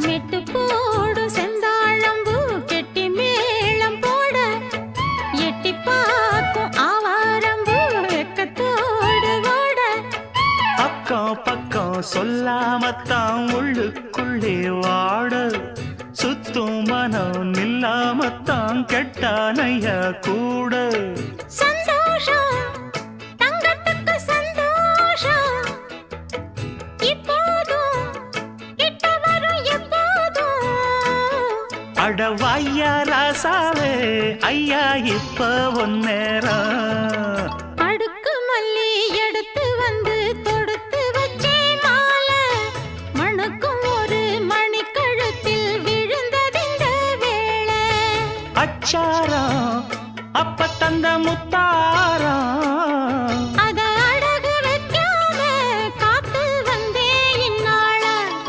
மெட்டு போடு செந்தாழம்பூ கெட்டி மேளம் போட எட்டி பார்க்கும் ஆவாரம்பூ வெக்கத்தோடு ஓட அக்கம் பக்கம் சொல்லாமத்தான் உள்ளுக்குள்ளே வாட சுத்தும் மனம் நில்லாமத்தான் கெட்டானையா கூட சந்தோஷம் தங்கத்துக்கு சந்தோஷம் இப்போதும் கிட்ட வரும் எப்போதும் அடவாயா ராசாவே ஐயா இப்ப ஒன்னேரம்